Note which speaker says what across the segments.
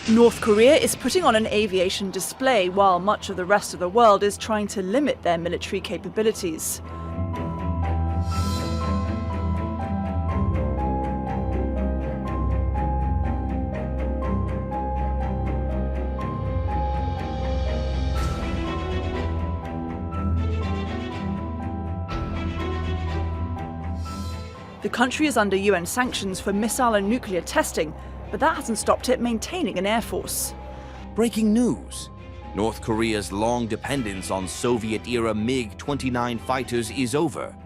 Speaker 1: North Korea is putting on an aviation display while much of the rest of the world is trying to limit their military capabilities. The country is under UN sanctions for missile and nuclear testing, but that hasn't stopped it maintaining an air force.
Speaker 2: Breaking news. North Korea's long dependence on Soviet-era MiG-29 fighters is over.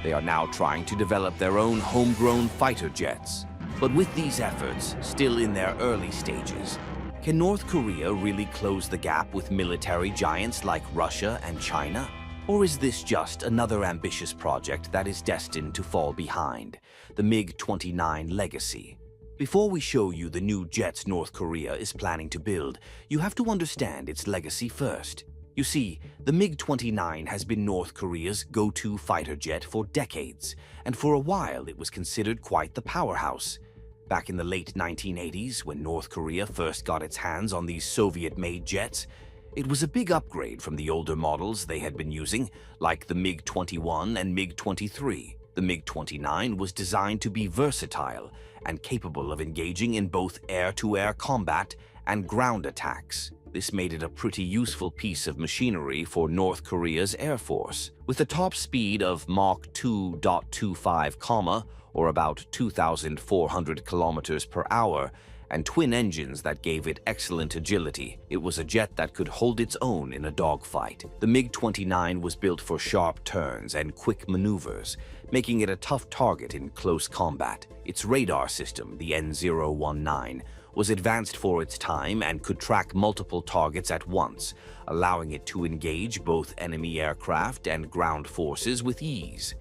Speaker 2: They are now trying to develop their own homegrown fighter jets. But with these efforts still in their early stages, can North Korea really close the gap with military giants like Russia and China? Or is this just another ambitious project that is destined to fall behind, the MiG29 Legacy? Before we show you the new jets North Korea is planning to build, you have to understand its legacy first. You see, the MiG-29 has been North Korea's go-to fighter jet for decades, and for a while it was considered quite the powerhouse. Back in the late 1980s, when North Korea first got its hands on these Soviet-made jets, it was a big upgrade from the older models they had been using, like the MiG-21 and MiG-23. The MiG-29 was designed to be versatile and capable of engaging in both air-to-air combat and ground attacks. This made it a pretty useful piece of machinery for North Korea's Air Force. With a top speed of Mach 2.25, or about 2,400 kilometers per hour, and twin engines that gave it excellent agility, it was a jet that could hold its own in a dogfight. The MiG-29 was built for sharp turns and quick maneuvers, making it a tough target in close combat. Its radar system, the N019, was advanced for its time and could track multiple targets at once, allowing it to engage both enemy aircraft and ground forces with ease.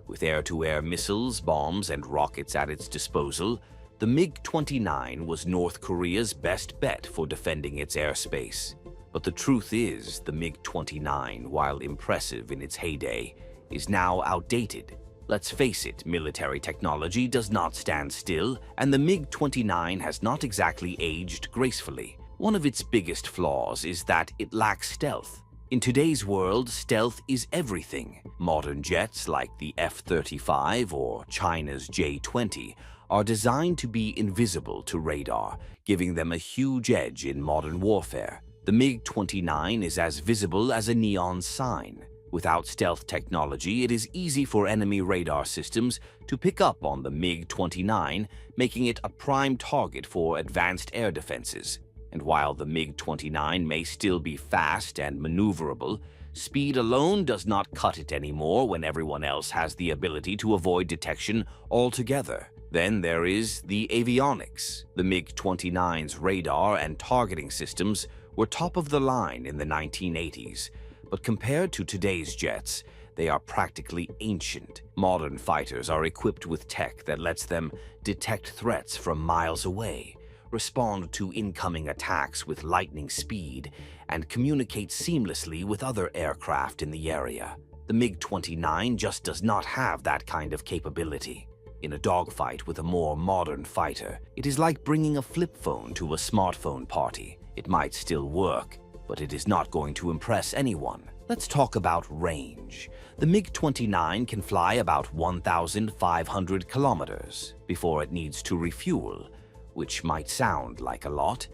Speaker 2: With air-to-air missiles, bombs, and rockets at its disposal, the MiG-29 was North Korea's best bet for defending its airspace. But the truth is, the MiG-29, while impressive in its heyday, is now outdated. Let's face it, military technology does not stand still, and the MiG-29 has not exactly aged gracefully. One of its biggest flaws is that it lacks stealth. In today's world, stealth is everything. Modern jets like the F-35 or China's J-20 are designed to be invisible to radar, giving them a huge edge in modern warfare. The MiG-29 is as visible as a neon sign. Without stealth technology, it is easy for enemy radar systems to pick up on the MiG-29, making it a prime target for advanced air defenses. And while the MiG-29 may still be fast and maneuverable, speed alone does not cut it anymore when everyone else has the ability to avoid detection altogether. Then there is the avionics. The MiG-29's radar and targeting systems were top of the line in the 1980s, but compared to today's jets, they are practically ancient. Modern fighters are equipped with tech that lets them detect threats from miles away, respond to incoming attacks with lightning speed, and communicate seamlessly with other aircraft in the area. The MiG-29 just does not have that kind of capability. In a dogfight with a more modern fighter, it is like bringing a flip phone to a smartphone party. It might still work, but it is not going to impress anyone. Let's talk about range. The MiG-29 can fly about 1,500 kilometers before it needs to refuel, which might sound like a lot,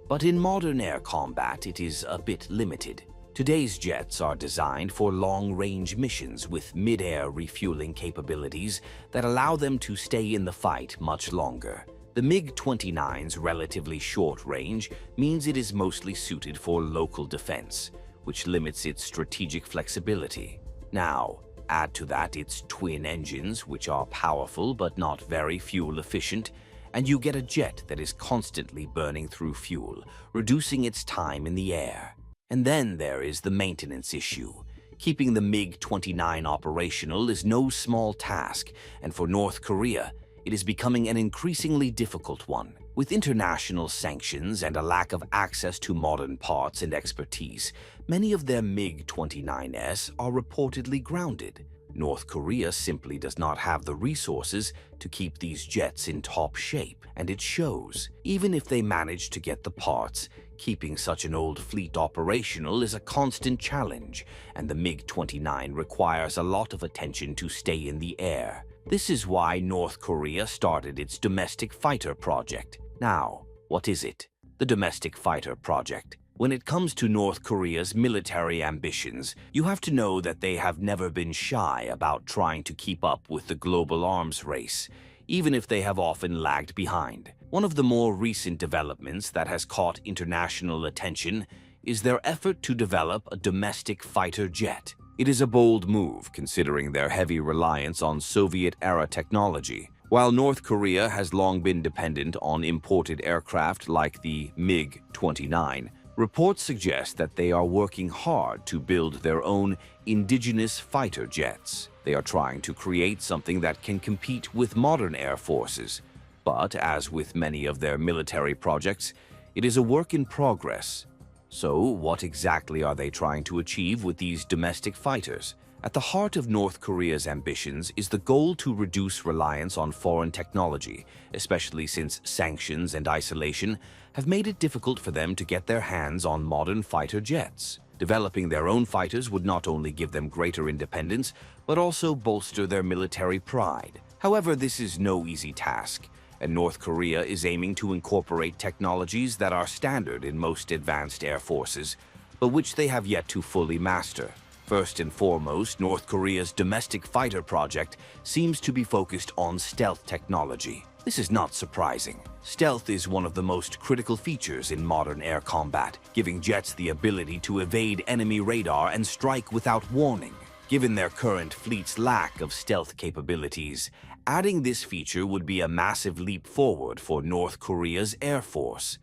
Speaker 2: but in modern air combat it is a bit limited. Today's jets are designed for long-range missions with mid-air refueling capabilities that allow them to stay in the fight much longer. The MiG-29's relatively short range means it is mostly suited for local defense, which limits its strategic flexibility. Now, add to that its twin engines, which are powerful but not very fuel-efficient, and you get a jet that is constantly burning through fuel, reducing its time in the air. And then there is the maintenance issue. Keeping the MiG-29 operational is no small task, and for North Korea, it is becoming an increasingly difficult one. With international sanctions and a lack of access to modern parts and expertise, many of their MiG-29s are reportedly grounded. North Korea simply does not have the resources to keep these jets in top shape, and it shows. Even if they manage to get the parts, keeping such an old fleet operational is a constant challenge, and the MiG-29 requires a lot of attention to stay in the air. This is why North Korea started its domestic fighter project. Now, what is it? The domestic fighter project. When it comes to North Korea's military ambitions, you have to know that they have never been shy about trying to keep up with the global arms race, even if they have often lagged behind. One of the more recent developments that has caught international attention is their effort to develop a domestic fighter jet. It is a bold move considering their heavy reliance on Soviet-era technology. While North Korea has long been dependent on imported aircraft like the MiG-29, reports suggest that they are working hard to build their own indigenous fighter jets. They are trying to create something that can compete with modern air forces. But as with many of their military projects, it is a work in progress. So, what exactly are they trying to achieve with these domestic fighters? At the heart of North Korea's ambitions is the goal to reduce reliance on foreign technology, especially since sanctions and isolation have made it difficult for them to get their hands on modern fighter jets. Developing their own fighters would not only give them greater independence, but also bolster their military pride. However, this is no easy task, and North Korea is aiming to incorporate technologies that are standard in most advanced air forces, but which they have yet to fully master. First and foremost, North Korea's domestic fighter project seems to be focused on stealth technology. This is not surprising. Stealth is one of the most critical features in modern air combat, giving jets the ability to evade enemy radar and strike without warning. Given their current fleet's lack of stealth capabilities, adding this feature would be a massive leap forward for North Korea's Air Force.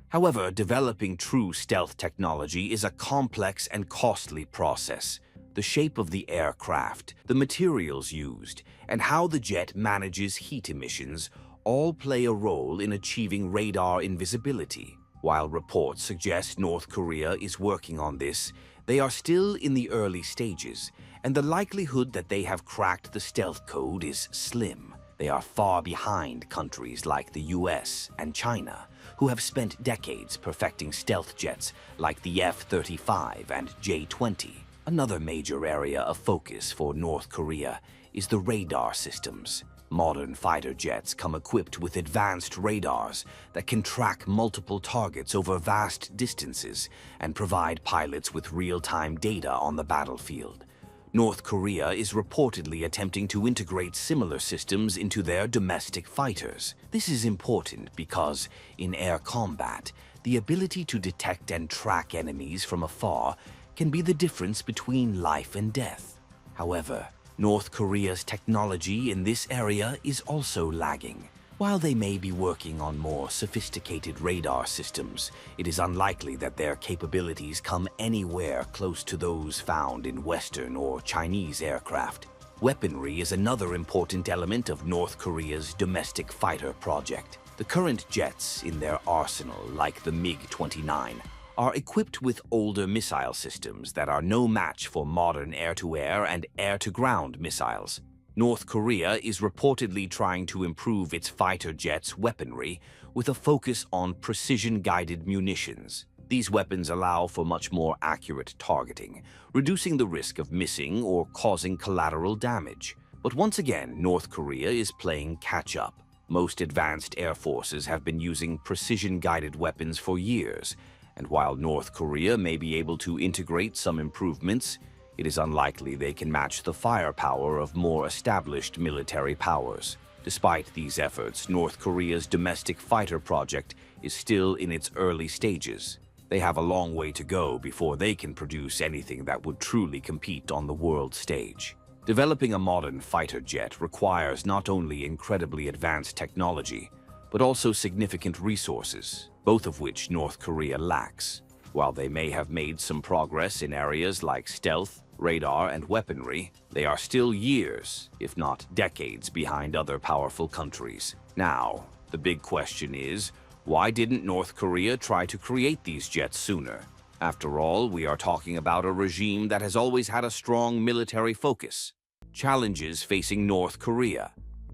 Speaker 2: However, developing true stealth technology is a complex and costly process. The shape of the aircraft, the materials used, and how the jet manages heat emissions all play a role in achieving radar invisibility. While reports suggest North Korea is working on this, they are still in the early stages, and the likelihood that they have cracked the stealth code is slim. They are far behind countries like the US and China, who have spent decades perfecting stealth jets like the F-35 and J-20. Another major area of focus for North Korea is the radar systems. Modern fighter jets come equipped with advanced radars that can track multiple targets over vast distances and provide pilots with real-time data on the battlefield. North Korea is reportedly attempting to integrate similar systems into their domestic fighters. This is important because, in air combat, the ability to detect and track enemies from afar can be the difference between life and death. However, North Korea's technology in this area is also lagging. While they may be working on more sophisticated radar systems, it is unlikely that their capabilities come anywhere close to those found in Western or Chinese aircraft. Weaponry is another important element of North Korea's domestic fighter project. The current jets in their arsenal, like the MiG-29, are equipped with older missile systems that are no match for modern air-to-air and air-to-ground missiles. North Korea is reportedly trying to improve its fighter jets' weaponry with a focus on precision-guided munitions. These weapons allow for much more accurate targeting, reducing the risk of missing or causing collateral damage. But once again, North Korea is playing catch-up. Most advanced air forces have been using precision-guided weapons for years, and while North Korea may be able to integrate some improvements, it is unlikely they can match the firepower of more established military powers. Despite these efforts, North Korea's domestic fighter project is still in its early stages. They have a long way to go before they can produce anything that would truly compete on the world stage. Developing a modern fighter jet requires not only incredibly advanced technology, but also significant resources, both of which North Korea lacks. While they may have made some progress in areas like stealth, radar, and weaponry, they are still years, if not decades, behind other powerful countries. Now, the big question is, why didn't North Korea try to create these jets sooner? After all, we are talking about a regime that has always had a strong military focus. Challenges facing North Korea.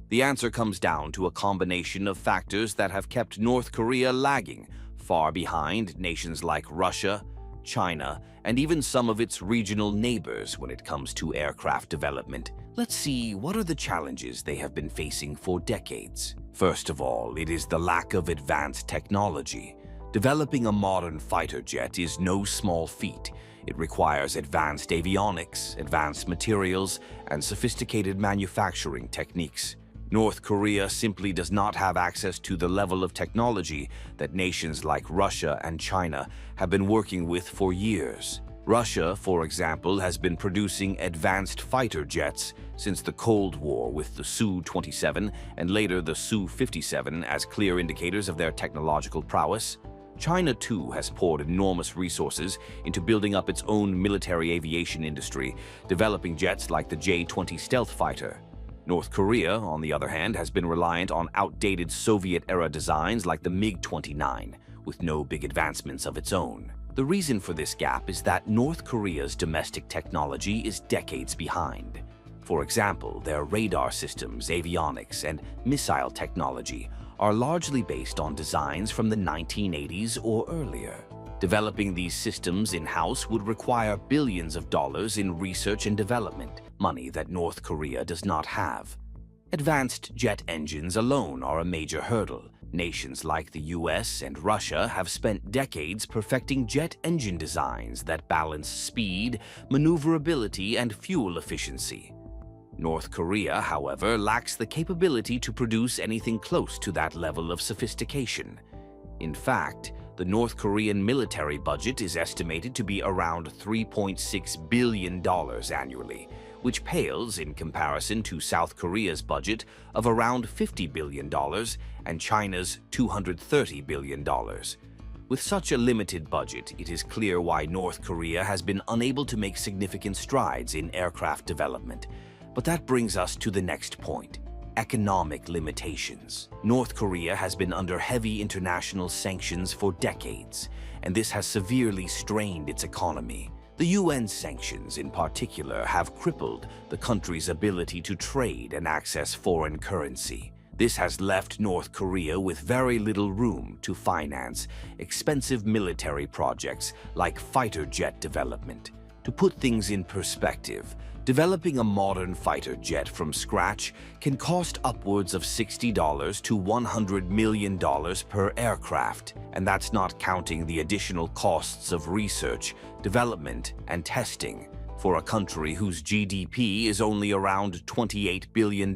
Speaker 2: The answer comes down to a combination of factors that have kept North Korea lagging, far behind nations like Russia, China, and even some of its regional neighbors when it comes to aircraft development. Let's see, what are the challenges they have been facing for decades? First of all, it is the lack of advanced technology. Developing a modern fighter jet is no small feat. It requires advanced avionics, advanced materials, and sophisticated manufacturing techniques. North Korea simply does not have access to the level of technology that nations like Russia and China have been working with for years. Russia, for example, has been producing advanced fighter jets since the Cold War, with the Su-27 and later the Su-57 as clear indicators of their technological prowess. China, too, has poured enormous resources into building up its own military aviation industry, developing jets like the J-20 stealth fighter. North Korea, on the other hand, has been reliant on outdated Soviet-era designs like the MiG29, with no big advancements of its own. The reason for this gap is that North Korea's domestic technology is decades behind. For example, their radar systems, avionics, and missile technology are largely based on designs from the 1980s or earlier. Developing these systems in-house would require billions of dollars in research and development, money that North Korea does not have. Advanced jet engines alone are a major hurdle. Nations like the US and Russia have spent decades perfecting jet engine designs that balance speed, maneuverability, and fuel efficiency. North Korea, however, lacks the capability to produce anything close to that level of sophistication. In fact, the North Korean military budget is estimated to be around $3.6 billion annually, which pales in comparison to South Korea's budget of around $50 billion and China's $230 billion. With such a limited budget, it is clear why North Korea has been unable to make significant strides in aircraft development. But that brings us to the next point: economic limitations. North Korea has been under heavy international sanctions for decades, and this has severely strained its economy. The UN sanctions, in particular, have crippled the country's ability to trade and access foreign currency. This has left North Korea with very little room to finance expensive military projects like fighter jet development. To put things in perspective, developing a modern fighter jet from scratch can cost upwards of $60 to $100 million per aircraft, and that's not counting the additional costs of research, development, and testing for a country whose GDP is only around $28 billion.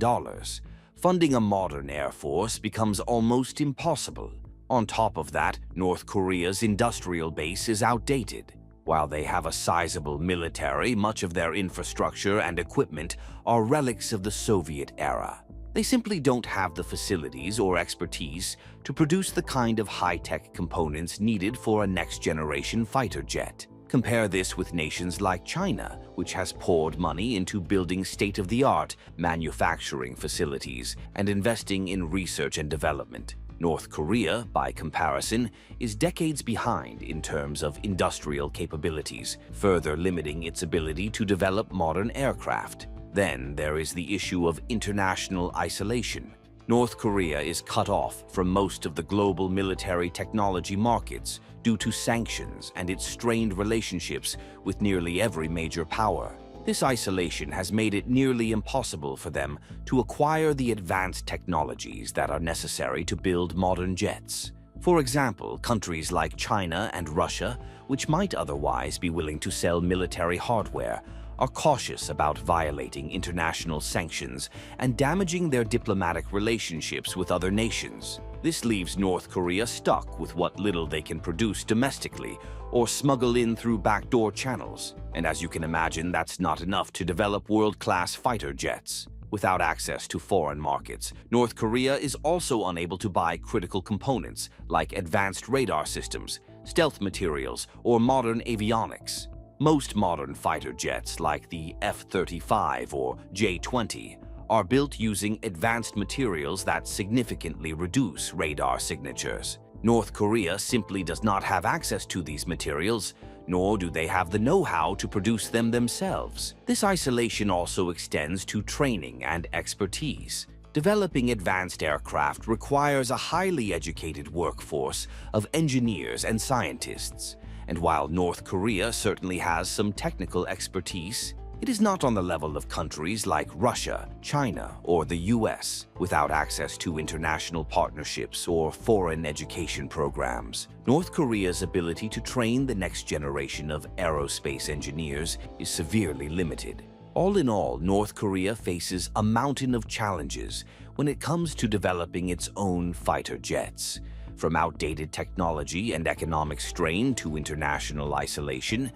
Speaker 2: Funding a modern air force becomes almost impossible. On top of that, North Korea's industrial base is outdated. While they have a sizable military, much of their infrastructure and equipment are relics of the Soviet era. They simply don't have the facilities or expertise to produce the kind of high-tech components needed for a next-generation fighter jet. Compare this with nations like China, which has poured money into building state-of-the-art manufacturing facilities and investing in research and development. North Korea, by comparison, is decades behind in terms of industrial capabilities, further limiting its ability to develop modern aircraft. Then there is the issue of international isolation. North Korea is cut off from most of the global military technology markets due to sanctions and its strained relationships with nearly every major power. This isolation has made it nearly impossible for them to acquire the advanced technologies that are necessary to build modern jets. For example, countries like China and Russia, which might otherwise be willing to sell military hardware, are cautious about violating international sanctions and damaging their diplomatic relationships with other nations. This leaves North Korea stuck with what little they can produce domestically or smuggle in through backdoor channels. And as you can imagine, that's not enough to develop world-class fighter jets. Without access to foreign markets, North Korea is also unable to buy critical components like advanced radar systems, stealth materials, or modern avionics. Most modern fighter jets, like the F-35 or J-20, are built using advanced materials that significantly reduce radar signatures. North Korea simply does not have access to these materials, nor do they have the know-how to produce them themselves. This isolation also extends to training and expertise. Developing advanced aircraft requires a highly educated workforce of engineers and scientists, and while North Korea certainly has some technical expertise, it is not on the level of countries like Russia, China, or the US, without access to international partnerships or foreign education programs. North Korea's ability to train the next generation of aerospace engineers is severely limited. All in all, North Korea faces a mountain of challenges when it comes to developing its own fighter jets. From outdated technology and economic strain to international isolation,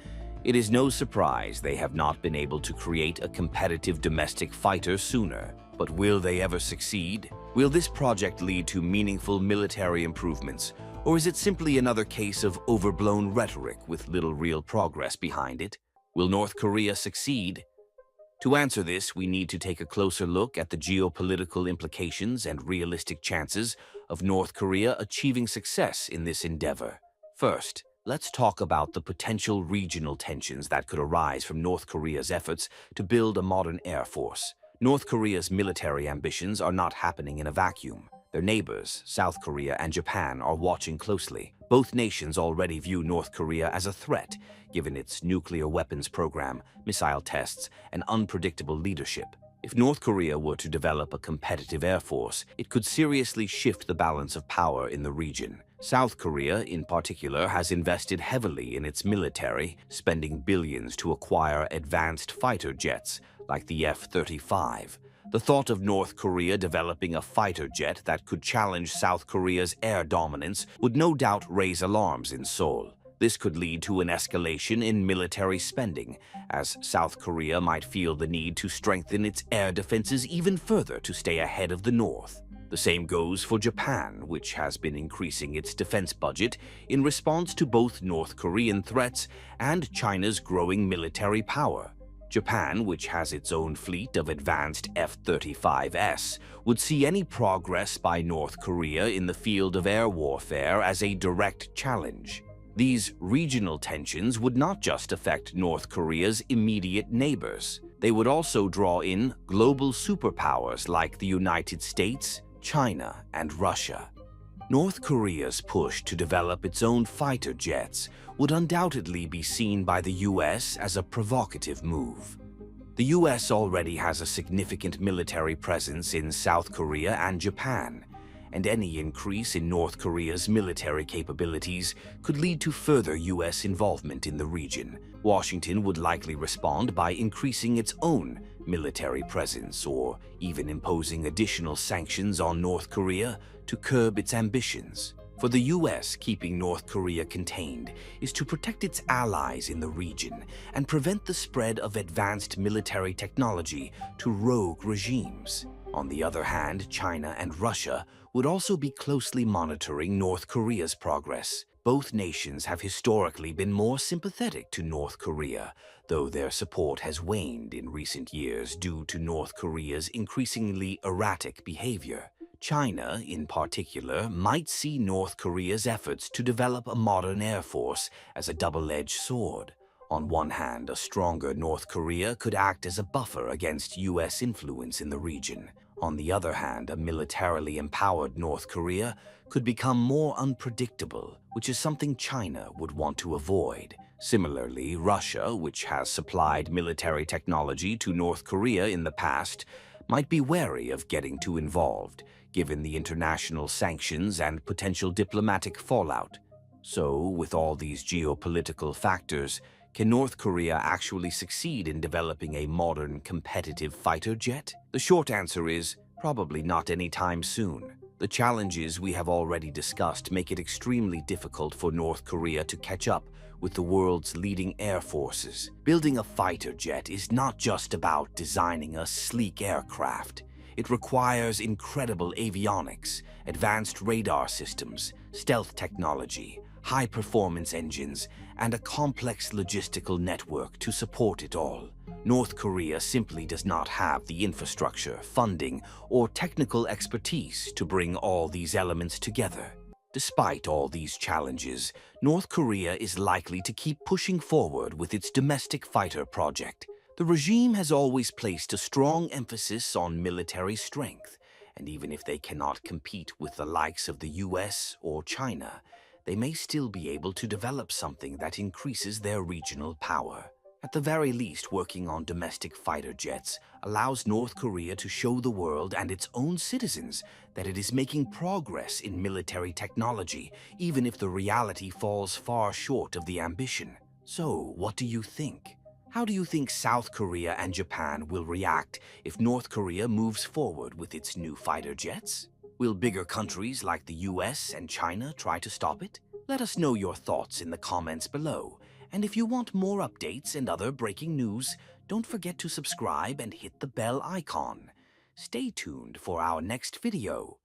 Speaker 2: it is no surprise they have not been able to create a competitive domestic fighter sooner. But will they ever succeed? Will this project lead to meaningful military improvements, or is it simply another case of overblown rhetoric with little real progress behind it? Will North Korea succeed? To answer this, we need to take a closer look at the geopolitical implications and realistic chances of North Korea achieving success in this endeavor. First, let's talk about the potential regional tensions that could arise from North Korea's efforts to build a modern air force. North Korea's military ambitions are not happening in a vacuum. Their neighbors, South Korea and Japan, are watching closely. Both nations already view North Korea as a threat, given its nuclear weapons program, missile tests, and unpredictable leadership. If North Korea were to develop a competitive air force, it could seriously shift the balance of power in the region. South Korea, in particular, has invested heavily in its military, spending billions to acquire advanced fighter jets like the F-35. The thought of North Korea developing a fighter jet that could challenge South Korea's air dominance would no doubt raise alarms in Seoul. This could lead to an escalation in military spending, as South Korea might feel the need to strengthen its air defenses even further to stay ahead of the North. The same goes for Japan, which has been increasing its defense budget in response to both North Korean threats and China's growing military power. Japan, which has its own fleet of advanced F-35s, would see any progress by North Korea in the field of air warfare as a direct challenge. These regional tensions would not just affect North Korea's immediate neighbors. They would also draw in global superpowers like the United States, China, and Russia. North Korea's push to develop its own fighter jets would undoubtedly be seen by the US as a provocative move. The US already has a significant military presence in South Korea and Japan, and any increase in North Korea's military capabilities could lead to further US involvement in the region. Washington would likely respond by increasing its own military presence or even imposing additional sanctions on North Korea to curb its ambitions. For the US, keeping North Korea contained is to protect its allies in the region and prevent the spread of advanced military technology to rogue regimes. On the other hand, China and Russia would also be closely monitoring North Korea's progress. Both nations have historically been more sympathetic to North Korea, though their support has waned in recent years due to North Korea's increasingly erratic behavior. China, in particular, might see North Korea's efforts to develop a modern air force as a double-edged sword. On one hand, a stronger North Korea could act as a buffer against US influence in the region. On the other hand, a militarily empowered North Korea could become more unpredictable, which is something China would want to avoid. Similarly, Russia, which has supplied military technology to North Korea in the past, might be wary of getting too involved, given the international sanctions and potential diplomatic fallout. So, with all these geopolitical factors, can North Korea actually succeed in developing a modern, competitive fighter jet? The short answer is probably not anytime soon. The challenges we have already discussed make it extremely difficult for North Korea to catch up with the world's leading air forces. Building a fighter jet is not just about designing a sleek aircraft. It requires incredible avionics, advanced radar systems, stealth technology, high-performance engines, and a complex logistical network to support it all. North Korea simply does not have the infrastructure, funding, or technical expertise to bring all these elements together. Despite all these challenges, North Korea is likely to keep pushing forward with its domestic fighter project. The regime has always placed a strong emphasis on military strength, and even if they cannot compete with the likes of the US or China, they may still be able to develop something that increases their regional power. At the very least, working on domestic fighter jets allows North Korea to show the world and its own citizens that it is making progress in military technology, even if the reality falls far short of the ambition. So, what do you think? How do you think South Korea and Japan will react if North Korea moves forward with its new fighter jets? Will bigger countries like the US and China try to stop it? Let us know your thoughts in the comments below. And if you want more updates and other breaking news, don't forget to subscribe and hit the bell icon. Stay tuned for our next video.